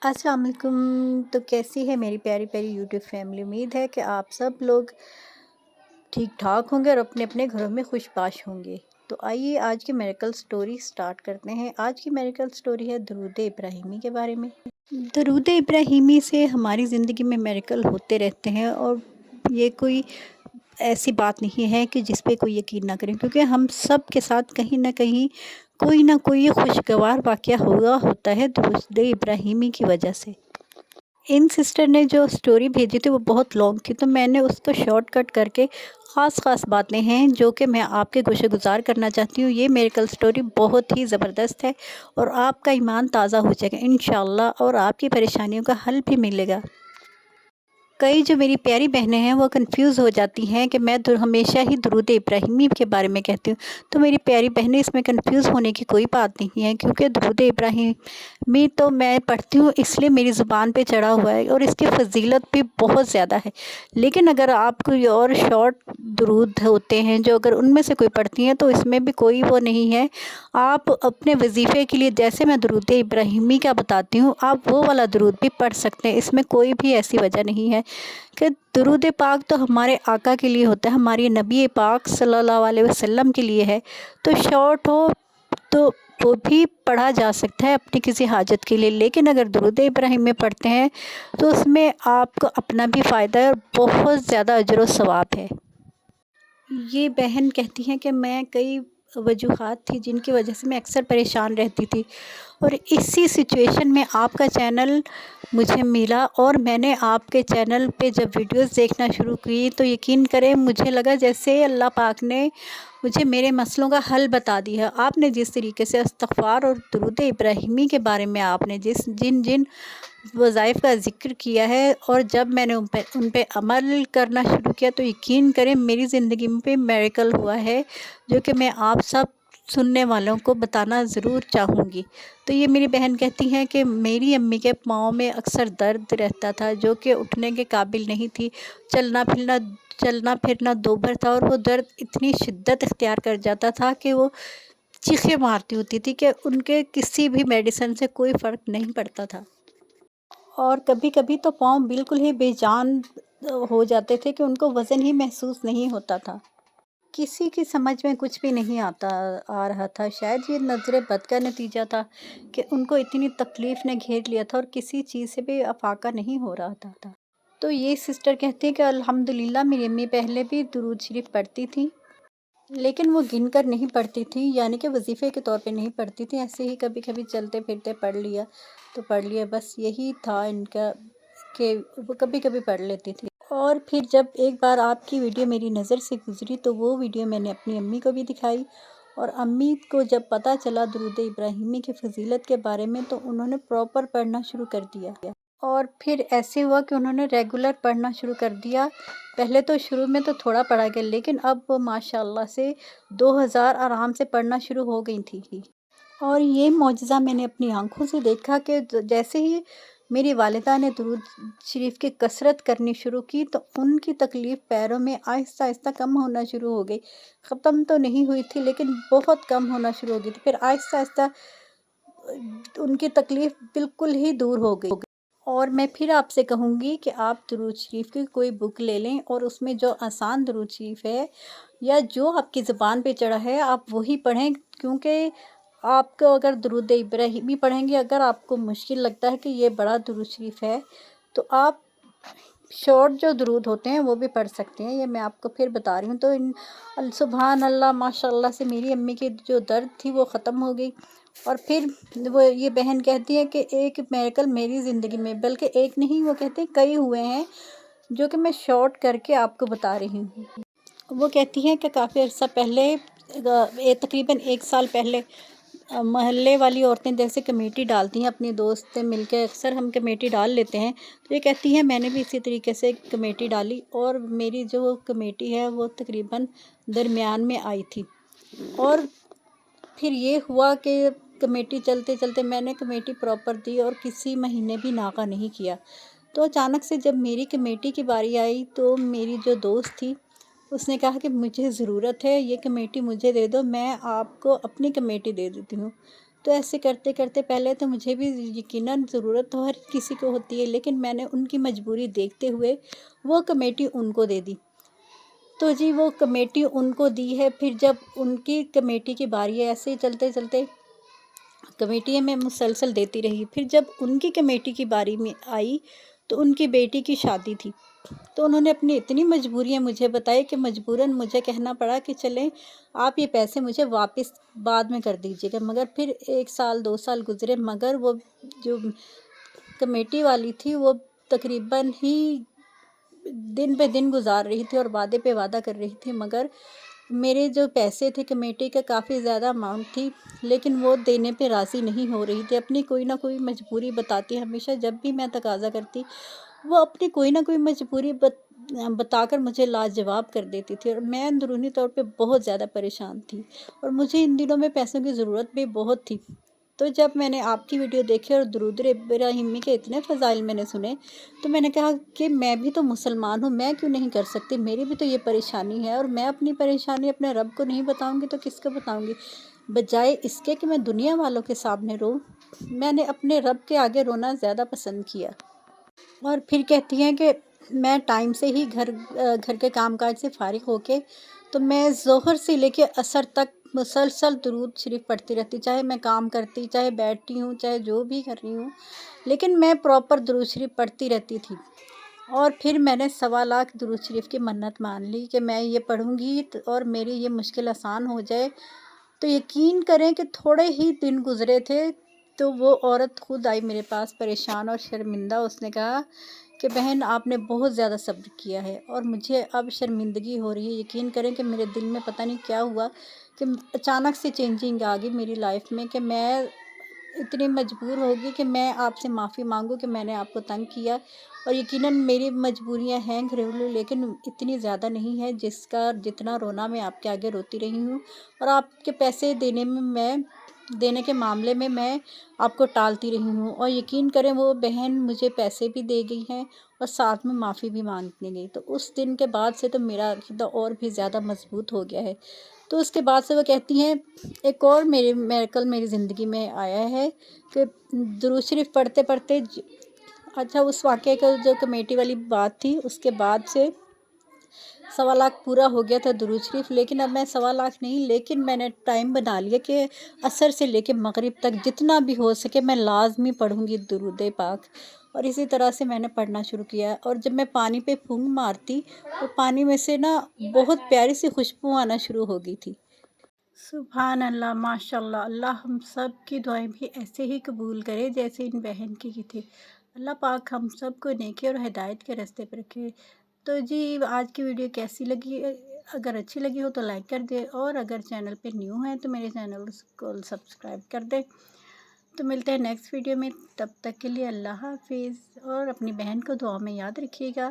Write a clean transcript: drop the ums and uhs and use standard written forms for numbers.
अस्सलाम वालेकुम। तो कैसी है मेरी प्यारी प्यारी यूट्यूब फैमिली। उम्मीद है कि आप सब लोग ठीक ठाक होंगे और अपने अपने घरों में खुशबाश होंगे। तो आइए आज की मेरेकल स्टोरी स्टार्ट करते हैं। आज की मेरेकल स्टोरी है दरूद इब्राहिमी के बारे में। दरूद इब्राहिमी से हमारी ज़िंदगी में मेरेकल होते रहते हैं और ये कोई ऐसी बात नहीं है कि जिस पे कोई यकीन ना करें, क्योंकि हम सब के साथ कहीं ना कोई खुशगवार वाक़या हुआ होता है दरूद इब्राहिमी की वजह से। इन सिस्टर ने जो स्टोरी भेजी थी वो बहुत लॉन्ग थी, तो मैंने उसको शॉर्टकट करके ख़ास बातें हैं जो कि मैं आपके गोशेगुज़ार करना चाहती हूँ। ये मेरेकल स्टोरी बहुत ही ज़बरदस्त है और आपका ईमान ताज़ा हो जाएगा इंशाअल्लाह, और आपकी परेशानियों का हल भी मिलेगा। कई जो मेरी प्यारी बहनें हैं वो कंफ्यूज हो जाती हैं कि मैं हमेशा ही दरूद इब्राहिमी के बारे में कहती हूँ। तो मेरी प्यारी बहनें, इसमें कंफ्यूज होने की कोई बात नहीं है, क्योंकि दरूद इब्राहिमी तो मैं पढ़ती हूँ इसलिए मेरी ज़ुबान पे चढ़ा हुआ है और इसकी फजीलत भी बहुत ज़्यादा है। लेकिन अगर आप कोई और शॉर्ट दरूद होते हैं जो अगर उनमें से कोई पढ़ती हैं तो इसमें भी कोई वो नहीं है। आप अपने वजीफ़े के लिए जैसे मैं दरूद इब्राहिमी का बताती हूँ, आप वो वाला दरूद भी पढ़ सकते हैं। इसमें कोई भी ऐसी वजह नहीं है कि दुरूद पाक तो हमारे आका के लिए होता है, हमारी नबी पाक सल्लल्लाहु अलैहि वसल्लम के लिए है। तो शॉर्ट हो तो वो भी पढ़ा जा सकता है अपनी किसी हाजत के लिए, लेकिन अगर दुरूद इब्राहिम में पढ़ते हैं तो उसमें आपको अपना भी फ़ायदा है और बहुत ज़्यादा अजर व सवाब है। ये बहन कहती हैं कि मैं कई वजूहात थी जिनकी वजह से मैं अक्सर परेशान रहती थी, और इसी सिचुएशन में आपका चैनल मुझे मिला और मैंने आपके चैनल पे जब वीडियोस देखना शुरू की तो यकीन करें मुझे लगा जैसे अल्लाह पाक ने मुझे मेरे मसलों का हल बता दिया। आपने जिस तरीके से इस्तग़फ़ार और दरूद इब्राहिमी के बारे में आपने जिन जिन वज़ाइफ़ का ज़िक्र किया है, और जब मैंने उन पे अमल करना शुरू किया तो यकीन करें मेरी ज़िंदगी में पे मिरेकल हुआ है, जो कि मैं आप सब सुनने वालों को बताना ज़रूर चाहूँगी। तो ये मेरी बहन कहती हैं कि मेरी अम्मी के पाँव में अक्सर दर्द रहता था, जो कि उठने के काबिल नहीं थी। चलना फिरना दोभर था और वो दर्द इतनी शिद्दत इख्तियार कर जाता था कि वो चीखें मारती होती थी कि उनके किसी भी मेडिसिन से कोई फ़र्क नहीं पड़ता था। और कभी-कभी तो पाँव बिल्कुल ही बेजान हो जाते थे कि उनको वज़न ही महसूस नहीं होता था। किसी की समझ में कुछ भी नहीं आ रहा था। शायद ये नज़र बद का नतीजा था कि उनको इतनी तकलीफ़ ने घेर लिया था और किसी चीज़ से भी अफ़ाका नहीं हो रहा था। तो ये सिस्टर कहती है कि अल्हम्दुलिल्लाह मेरी अम्मी पहले भी दुरूद शरीफ पढ़ती थी, लेकिन वो गिनकर नहीं पढ़ती थी, यानी कि वजीफ़े के तौर पे नहीं पढ़ती थी। ऐसे ही कभी-कभी चलते फिरते पढ़ लिया तो पढ़ लिया, बस यही था इनका कि वो कभी-कभी पढ़ लेती थी। और फिर जब एक बार आपकी वीडियो मेरी नज़र से गुज़री तो वो वीडियो मैंने अपनी अम्मी को भी दिखाई, और अम्मी को जब पता चला दरूद इब्राहिमी की फ़जीलत के बारे में तो उन्होंने प्रॉपर पढ़ना शुरू कर दिया। और फिर ऐसे हुआ कि उन्होंने रेगुलर पढ़ना शुरू कर दिया। पहले तो शुरू में तो थोड़ा पढ़ा गया, लेकिन अब वो माशाल्लाह से 2000 आराम से पढ़ना शुरू हो गई थी। और ये मौजज़ा मैंने अपनी आँखों से देखा कि जैसे ही मेरी वालिदा ने दुरूद शरीफ की कसरत करनी शुरू की तो उनकी तकलीफ़ पैरों में आहिस्ता-आहिस्ता कम होना शुरू हो गई। ख़त्म तो नहीं हुई थी, लेकिन बहुत कम होना शुरू हो गई थी। फिर आहिस्ता-आहिस्ता उनकी तकलीफ़ बिल्कुल ही दूर हो गई। और मैं फिर आपसे कहूँगी कि आप दरूद शरीफ की कोई बुक ले लें और उसमें जो आसान दरूद शरीफ है या जो आपकी ज़ुबान पे चढ़ा है आप वही पढ़ें, क्योंकि आपको अगर दरूद इब्राहिमी पढ़ेंगे, अगर आपको मुश्किल लगता है कि ये बड़ा दरूद शरीफ है तो आप शॉर्ट जो दरूद होते हैं वो भी पढ़ सकते हैं। ये मैं आपको फिर बता रही हूँ। तो सुबहान अल्लाह माशाल्लाह से मेरी अम्मी की जो दर्द थी वो ख़त्म हो गई। और फिर वो ये बहन कहती है कि एक मिरेकल मेरी ज़िंदगी में, बल्कि एक नहीं, वो कहते हैं कई हुए हैं, जो कि मैं शॉर्ट करके आपको बता रही हूँ। वो कहती हैं कि काफ़ी अर्सा पहले तकरीबन 1 साल पहले मोहल्ले वाली औरतें जैसे कमेटी डालती हैं, अपनी दोस्त से मिलकर अक्सर हम कमेटी डाल लेते हैं। तो ये कहती हैं मैंने भी इसी तरीके से कमेटी डाली और मेरी जो कमेटी है वो तकरीबन दरमियान में आई थी। और फिर ये हुआ कि कमेटी चलते चलते मैंने कमेटी प्रॉपर दी और किसी महीने भी नागा नहीं किया। तो अचानक से जब मेरी कमेटी की बारी आई तो मेरी जो दोस्त थी उसने कहा कि मुझे ज़रूरत है, ये कमेटी मुझे दे दो, मैं आपको अपनी कमेटी दे देती हूँ। تو ایسے کرتے کرتے پہلے تو مجھے بھی یقیناً ضرورت تو ہر کسی کو ہوتی ہے، لیکن میں نے ان کی مجبوری دیکھتے ہوئے وہ کمیٹی ان کو دے دی۔ تو جی وہ کمیٹی ان کو دی ہے، پھر جب ان کی کمیٹی کی باری ہے، ایسے ہی چلتے چلتے کمیٹی میں مسلسل دیتی رہی۔ پھر جب ان کی کمیٹی کی باری میں آئی تو ان کی بیٹی کی شادی تھی، تو انہوں نے اپنی اتنی مجبوریاں مجھے بتائی کہ مجبوراً مجھے کہنا پڑا کہ چلیں آپ یہ پیسے مجھے واپس بعد میں کر دیجیے گا۔ مگر پھر 1 سال 2 سال گزرے، مگر وہ جو کمیٹی والی تھی وہ تقریباً ہی دن پہ دن گزار رہی تھی اور وعدے پہ وعدہ کر رہی تھی، مگر میرے جو پیسے تھے کمیٹی کا کافی زیادہ اماؤنٹ تھی، لیکن وہ دینے پہ راضی نہیں ہو رہی تھی۔ اپنی کوئی نہ کوئی مجبوری بتاتی، ہمیشہ جب بھی میں تقاضا کرتی وہ اپنی کوئی نہ کوئی مجبوری بتا کر مجھے لاجواب کر دیتی تھی، اور میں اندرونی طور پہ بہت زیادہ پریشان تھی، اور مجھے ان دنوں میں پیسوں کی ضرورت بھی بہت تھی۔ تو جب میں نے آپ کی ویڈیو دیکھی اور درود ابراہیمی کے اتنے فضائل میں نے سنے، تو میں نے کہا کہ میں بھی تو مسلمان ہوں، میں کیوں نہیں کر سکتی، میری بھی تو یہ پریشانی ہے، اور میں اپنی پریشانی اپنے رب کو نہیں بتاؤں گی تو کس کو بتاؤں گی؟ بجائے اس کے کہ میں دنیا والوں کے سامنے روں، میں نے اپنے رب کے آگے رونا زیادہ پسند کیا۔ اور پھر کہتی ہیں کہ میں ٹائم سے ہی گھر کے کام کاج سے فارغ ہو کے تو میں ظہر سے لے کے عصر تک مسلسل درود شریف پڑھتی رہتی، چاہے میں کام کرتی، چاہے بیٹھی ہوں، چاہے جو بھی کر رہی ہوں، لیکن میں پراپر درود شریف پڑھتی رہتی تھی۔ اور پھر میں نے 1.25 درود شریف کی منت مان لی کہ میں یہ پڑھوں گی اور میری یہ مشکل آسان ہو جائے۔ تو یقین کریں کہ تھوڑے ہی دن گزرے تھے تو وہ عورت خود آئی میرے پاس پریشان اور شرمندہ۔ اس نے کہا کہ بہن آپ نے بہت زیادہ صبر کیا ہے اور مجھے اب شرمندگی ہو رہی ہے۔ یقین کریں کہ میرے دل میں پتہ نہیں کیا ہوا کہ اچانک سے چینجنگ آ گئی میری لائف میں، کہ میں اتنی مجبور ہوگی کہ میں آپ سے معافی مانگوں کہ میں نے آپ کو تنگ کیا۔ اور یقیناً میری مجبوریاں ہیں گھریلو، لیکن اتنی زیادہ نہیں ہے جتنا رونا میں آپ کے آگے روتی رہی ہوں، اور آپ کے پیسے دینے کے معاملے میں میں آپ کو ٹالتی رہی ہوں۔ اور یقین کریں وہ بہن مجھے پیسے بھی دے گئی ہیں اور ساتھ میں معافی بھی مانگنے گئی۔ تو اس دن کے بعد سے تو میرا عقیدہ اور بھی زیادہ مضبوط ہو گیا ہے۔ تو اس کے بعد سے وہ کہتی ہیں ایک اور میریکل میری زندگی میں آیا ہے کہ درود شریف پڑھتے پڑھتے اچھا اس واقعے کا جو کمیٹی والی بات تھی، اس کے بعد سے 1.25 پورا ہو گیا تھا درود شریف، لیکن اب میں 1.25 نہیں، لیکن میں نے ٹائم بنا لیا کہ عصر سے لے کے مغرب تک جتنا بھی ہو سکے میں لازمی پڑھوں گی درود پاک۔ اور اسی طرح سے میں نے پڑھنا شروع کیا، اور جب میں پانی پہ پھونک مارتی تو پانی میں سے نا بہت پیاری سی خوشبو آنا شروع ہو گئی تھی۔ سبحان اللہ، ماشاء اللہ، اللہ ہم سب کی دعائیں بھی ایسے ہی قبول کرے جیسے ان بہن کی تھی۔ اللہ پاک ہم سب کو نیکی اور ہدایت کے راستے پر رکھے۔ تو جی آج کی ویڈیو کیسی لگی؟ اگر اچھی لگی ہو تو لائک کر دے، اور اگر چینل پہ نیو ہیں تو میرے چینل کو سبسکرائب کر دے۔ تو ملتے ہیں نیکسٹ ویڈیو میں، تب تک کے لیے اللہ حافظ، اور اپنی بہن کو دعا میں یاد رکھیے گا۔